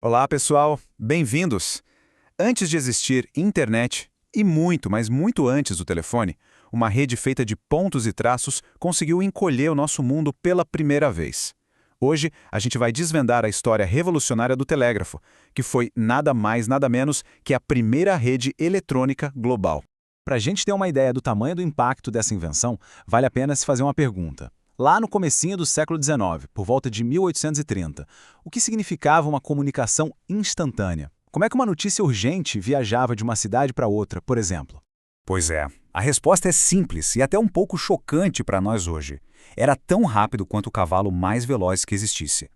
Olá, pessoal. Bem-vindos. Antes de existir internet, e muito, mas muito antes do telefone, uma rede feita de pontos e traços conseguiu encolher o nosso mundo pela primeira vez. Hoje, a gente vai desvendar a história revolucionária do telégrafo, que foi nada mais, nada menos que a primeira rede eletrônica global. Para a gente ter uma ideia do tamanho do impacto dessa invenção, vale a pena se fazer uma pergunta. Lá no comecinho do século XIX, por volta de 1830, o que significava uma comunicação instantânea? Como é que uma notícia urgente viajava de uma cidade para outra, por exemplo? Pois é, a resposta é simples e até um pouco chocante para nós hoje. Era tão rápido quanto o cavalo mais veloz que existisse.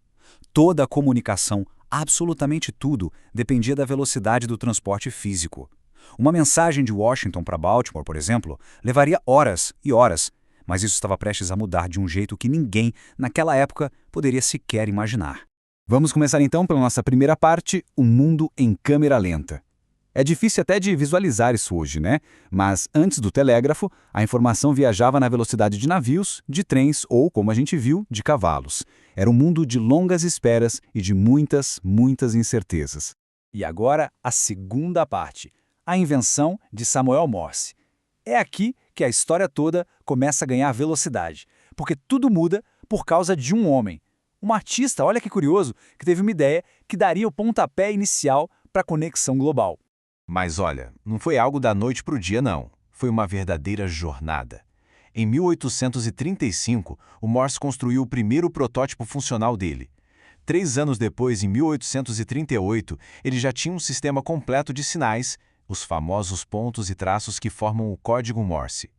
Toda a comunicação, absolutamente tudo, dependia da velocidade do transporte físico. Uma mensagem de Washington para Baltimore, por exemplo, levaria horas e horas, mas isso estava prestes a mudar de um jeito que ninguém, naquela época, poderia sequer imaginar. Vamos começar então pela nossa primeira parte, o mundo em câmera lenta. É difícil até de visualizar isso hoje, né? Mas antes do telégrafo, a informação viajava na velocidade de navios, de trens ou, como a gente viu, de cavalos. Era um mundo de longas esperas e de muitas, muitas incertezas. E agora, a segunda parte, a invenção de Samuel Morse. É aqui que a história toda começa a ganhar velocidade, porque tudo muda por causa de um homem. Um artista, olha que curioso, que teve uma ideia que daria o pontapé inicial para a conexão global. Mas olha, não foi algo da noite para o dia, não. Foi uma verdadeira jornada. Em 1835, o Morse construiu o primeiro protótipo funcional dele. 3 anos depois, em 1838, ele já tinha um sistema completo de sinais, os famosos pontos e traços que formam o código Morse.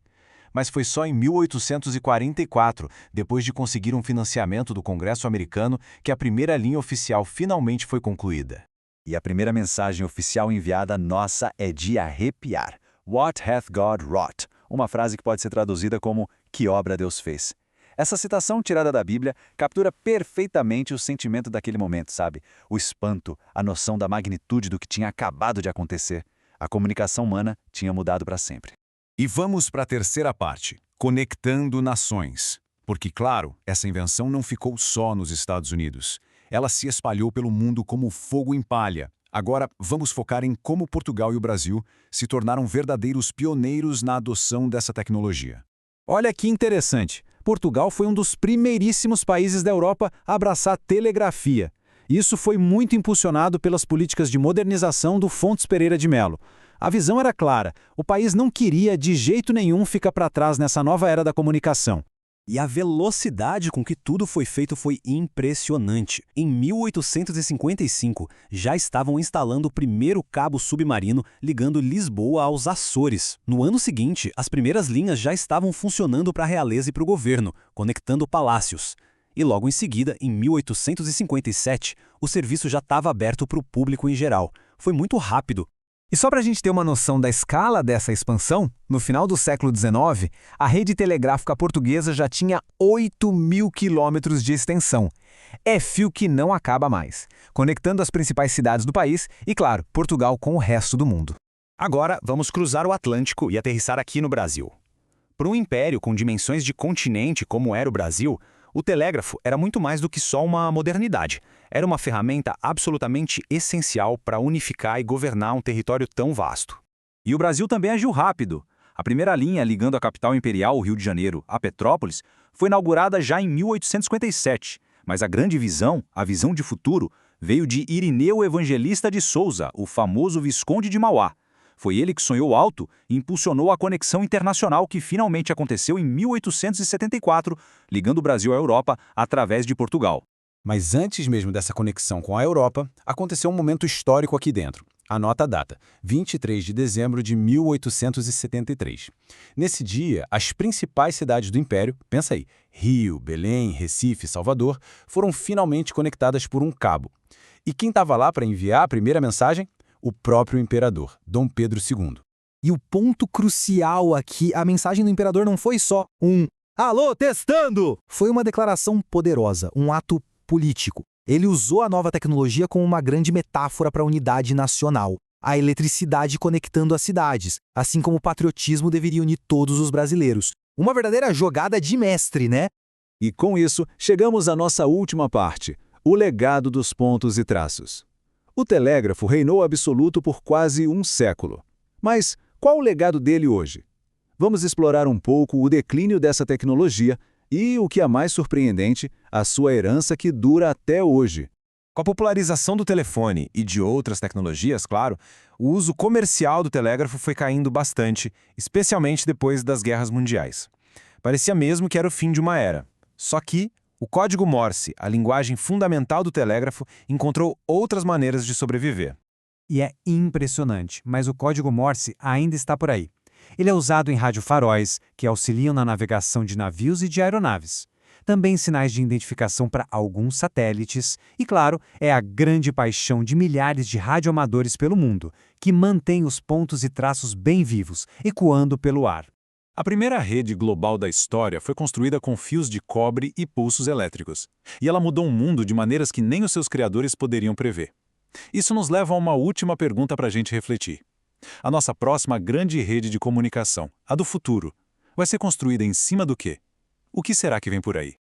Mas foi só em 1844, depois de conseguir um financiamento do Congresso americano, que a primeira linha oficial finalmente foi concluída. E a primeira mensagem oficial enviada nossa é de arrepiar. What hath God wrought? Uma frase que pode ser traduzida como que obra Deus fez. Essa citação tirada da Bíblia captura perfeitamente o sentimento daquele momento, sabe? O espanto, a noção da magnitude do que tinha acabado de acontecer. A comunicação humana tinha mudado para sempre. E vamos para a terceira parte, conectando nações. Porque, claro, essa invenção não ficou só nos Estados Unidos. Ela se espalhou pelo mundo como fogo em palha. Agora, vamos focar em como Portugal e o Brasil se tornaram verdadeiros pioneiros na adoção dessa tecnologia. Olha que interessante. Portugal foi um dos primeiríssimos países da Europa a abraçar a telegrafia. Isso foi muito impulsionado pelas políticas de modernização do Fontes Pereira de Melo. A visão era clara, o país não queria de jeito nenhum ficar para trás nessa nova era da comunicação. E a velocidade com que tudo foi feito foi impressionante. Em 1855, já estavam instalando o primeiro cabo submarino ligando Lisboa aos Açores. No ano seguinte, as primeiras linhas já estavam funcionando para a realeza e para o governo, conectando palácios. E logo em seguida, em 1857, o serviço já estava aberto para o público em geral. Foi muito rápido. E só para a gente ter uma noção da escala dessa expansão, no final do século XIX, a rede telegráfica portuguesa já tinha 8.000 quilômetros de extensão. É fio que não acaba mais, conectando as principais cidades do país e, claro, Portugal com o resto do mundo. Agora, vamos cruzar o Atlântico e aterrissar aqui no Brasil. Para um império com dimensões de continente como era o Brasil, o telégrafo era muito mais do que só uma modernidade. Era uma ferramenta absolutamente essencial para unificar e governar um território tão vasto. E o Brasil também agiu rápido. A primeira linha ligando a capital imperial, o Rio de Janeiro, a Petrópolis, foi inaugurada já em 1857. Mas a grande visão, a visão de futuro, veio de Irineu Evangelista de Souza, o famoso Visconde de Mauá. Foi ele que sonhou alto e impulsionou a conexão internacional que finalmente aconteceu em 1874, ligando o Brasil à Europa através de Portugal. Mas antes mesmo dessa conexão com a Europa, aconteceu um momento histórico aqui dentro. Anota a data, 23 de dezembro de 1873. Nesse dia, as principais cidades do Império, pensa aí, Rio, Belém, Recife, Salvador, foram finalmente conectadas por um cabo. E quem estava lá para enviar a primeira mensagem? O próprio imperador, Dom Pedro II. E o ponto crucial aqui, a mensagem do imperador não foi só um "Alô, testando!". Foi uma declaração poderosa, um ato político. Ele usou a nova tecnologia como uma grande metáfora para a unidade nacional. A eletricidade conectando as cidades, assim como o patriotismo deveria unir todos os brasileiros. Uma verdadeira jogada de mestre, né? E com isso, chegamos à nossa última parte, o legado dos pontos e traços. O telégrafo reinou absoluto por quase um século. Mas qual o legado dele hoje? Vamos explorar um pouco o declínio dessa tecnologia e, o que é mais surpreendente, a sua herança que dura até hoje. Com a popularização do telefone e de outras tecnologias, claro, o uso comercial do telégrafo foi caindo bastante, especialmente depois das guerras mundiais. Parecia mesmo que era o fim de uma era. Só que o código Morse, a linguagem fundamental do telégrafo, encontrou outras maneiras de sobreviver. E é impressionante, mas o código Morse ainda está por aí. Ele é usado em radiofaróis, que auxiliam na navegação de navios e de aeronaves. Também sinais de identificação para alguns satélites. E, claro, é a grande paixão de milhares de radioamadores pelo mundo, que mantém os pontos e traços bem vivos, ecoando pelo ar. A primeira rede global da história foi construída com fios de cobre e pulsos elétricos. E ela mudou o mundo de maneiras que nem os seus criadores poderiam prever. Isso nos leva a uma última pergunta para a gente refletir. A nossa próxima grande rede de comunicação, a do futuro, vai ser construída em cima do quê? O que será que vem por aí?